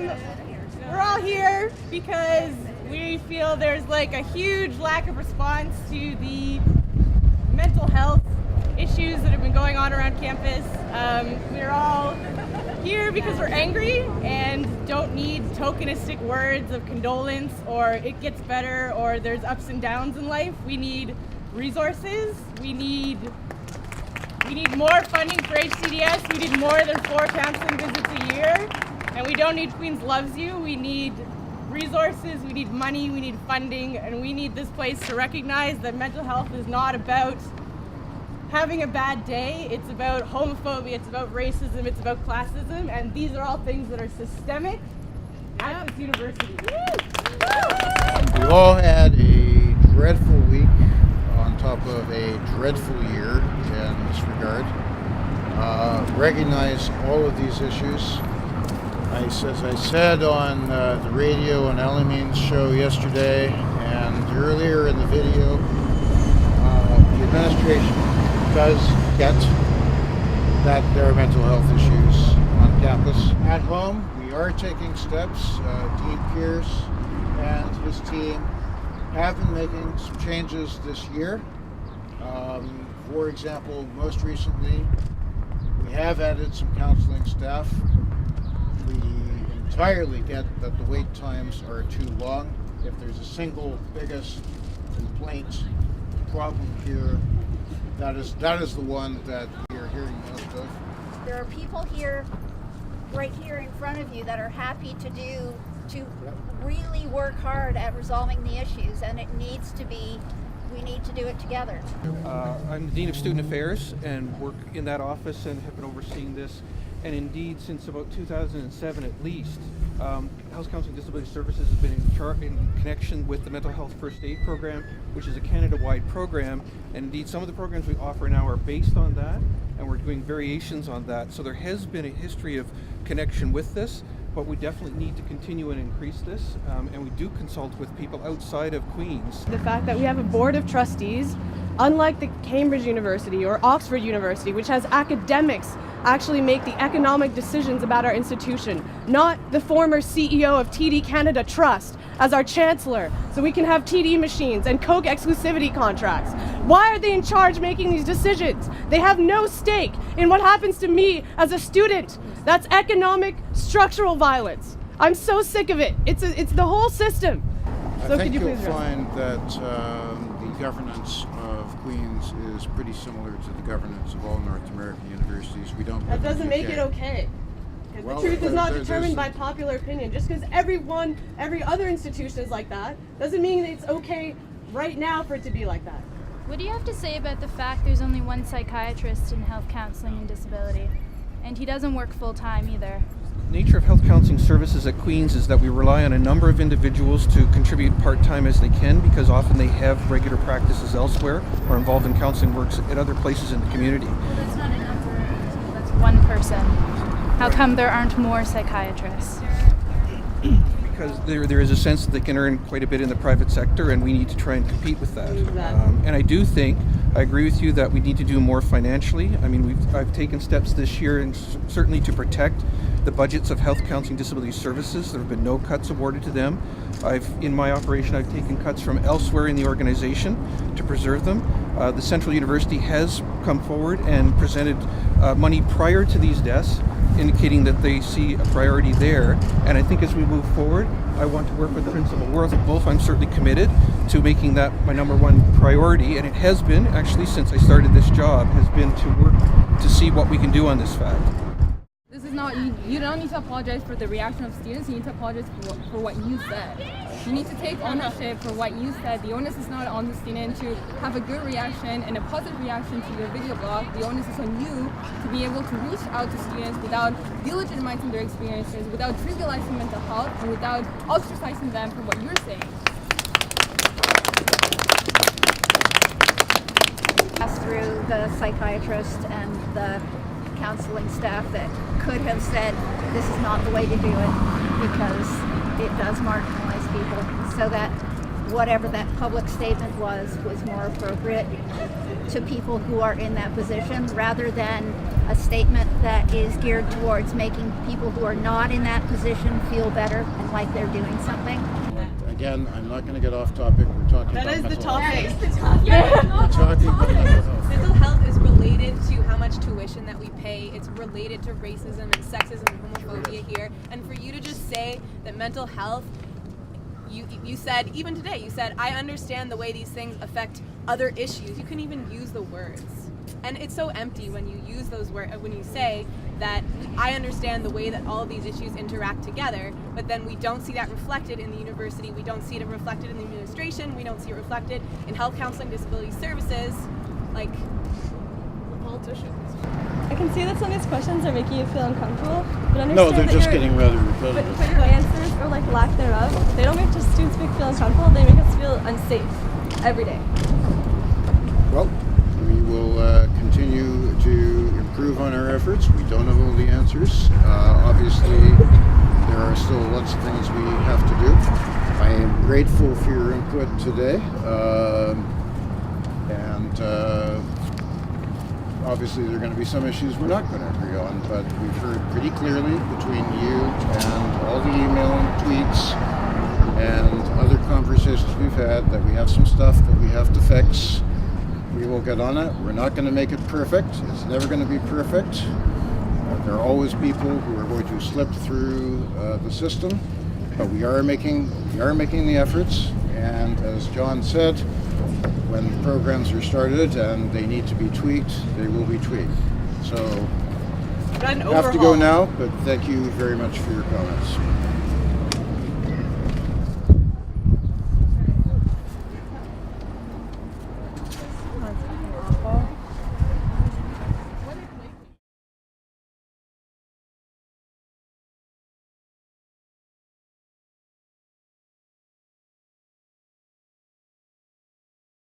We're all here because we feel there's like a huge lack of response to the mental health issues that have been going on around campus. We're all here because we're angry and don't need tokenistic words of condolence or it gets better or there's ups and downs in life. We need resources. We need more funding for HCDS. We need more than 4 counseling visits a year. And we don't need Queens Loves You. We need resources, we need money, we need funding, and we need this place to recognize that mental health is not about having a bad day. It's about homophobia, it's about racism, it's about classism, and these are all things that are systemic at this university. We've all had a dreadful week on top of a dreadful year in this regard. Recognize all of these issues. As I said on the radio on Alamene's show yesterday and earlier in the video, the administration does get that there are mental health issues on campus. At home, we are taking steps. Dean Pierce and his team have been making some changes this year. For example, most recently, we have added some counseling staff. We entirely get that the wait times are too long. If there's a single biggest complaint problem here, that is the one that we are hearing most of. There are people here, right here in front of you, that are happy to really work hard at resolving the issues, and we need to do it together. I'm the Dean of Student Affairs and work in that office and have been overseeing this. And indeed, since about 2007 at least, Health Counseling Disability Services has been in connection with the Mental Health First Aid Program, which is a Canada-wide program. And indeed, some of the programs we offer now are based on that, and we're doing variations on that. So there has been a history of connection with this, but we definitely need to continue and increase this. And we do consult with people outside of Queens. The fact that we have a board of trustees, unlike the Cambridge University or Oxford University, which has academics actually make the economic decisions about our institution, not the former CEO of TD Canada Trust as our chancellor, so we can have TD machines and Coke exclusivity contracts. Why are they in charge making these decisions? They have no stake in what happens to me as a student. That's economic structural violence. I'm so sick of it. It's the whole system. So I think you'll please find that the governance of Queens is pretty similar to the governance of all North American universities. We don't. That doesn't make it okay. Well, the truth is not determined by popular opinion. Just because every other institution is like that, doesn't mean it's okay right now for it to be like that. What do you have to say about the fact there's only one psychiatrist in health counseling and disability? And he doesn't work full-time either. The nature of health counseling services at Queens is that we rely on a number of individuals to contribute part-time as they can, because often they have regular practices elsewhere or involved in counseling works at other places in the community. Well, that's not a number, that's one person. How come there aren't more psychiatrists? Because there is a sense that they can earn quite a bit in the private sector, and we need to try and compete with that. And I do think, I agree with you that we need to do more financially. I mean, I've taken steps this year, and certainly to protect the budgets of health counseling disability services. There have been no cuts awarded to them. In my operation, I've taken cuts from elsewhere in the organization to preserve them. The Central University has come forward and presented money prior to these deaths, indicating that they see a priority there. And I think as we move forward, I want to work with Principal Wolf. I'm certainly committed to making that my number one priority, and it has been, actually, since I started this job, has been to work to see what we can do on this fact. This is not, you don't need to apologize for the reaction of students, you need to apologize for what you said. You need to take ownership for what you said. The onus is not on the student to have a good reaction and a positive reaction to your video blog. The onus is on you to be able to reach out to students without delegitimizing their experiences, without trivializing mental health, and without ostracizing them for what you're saying. Pass through the psychiatrist and the counseling staff that could have said this is not the way to do it, because it does marginalize people, so that whatever that public statement was more appropriate to people who are in that position, rather than a statement that is geared towards making people who are not in that position feel better and like they're doing something. Again, I'm not going to get off topic. We're talking That about is the mental health. topic. We're talking about mental health. Mental health is related to how much tuition that we pay. It's related to racism and sexism and homophobia here. And for you to just say that mental health, you said, even today, you said, I understand the way these things affect other issues. You can even use the words. And it's so empty when you use those words, when you say that I understand the way that all of these issues interact together, but then we don't see that reflected in the university, we don't see it reflected in the administration, we don't see it reflected in health counseling, disability services, like politicians. I can see that some of these questions are making you feel uncomfortable, but understand No, they're that just your- getting rather But repetitive. your answers, or like lack thereof, they don't make just students feel uncomfortable, they make us feel unsafe every day. Well, we will continue to improve on our efforts. We don't have all the answers. Obviously, there are still lots of things we have to do. I am grateful for your input today. Obviously, there are going to be some issues we're not going to agree on, but we've heard pretty clearly between you and all the email and tweets and other conversations we've had that we have some stuff that we have to fix. We will get on it. We're not going to make it perfect. It's never going to be perfect. There are always people who are going to slip through the system, but we are making the efforts. And as John said, when programs are started and they need to be tweaked, they will be tweaked. So An I have to go overhaul. now, but thank you very much for your comments.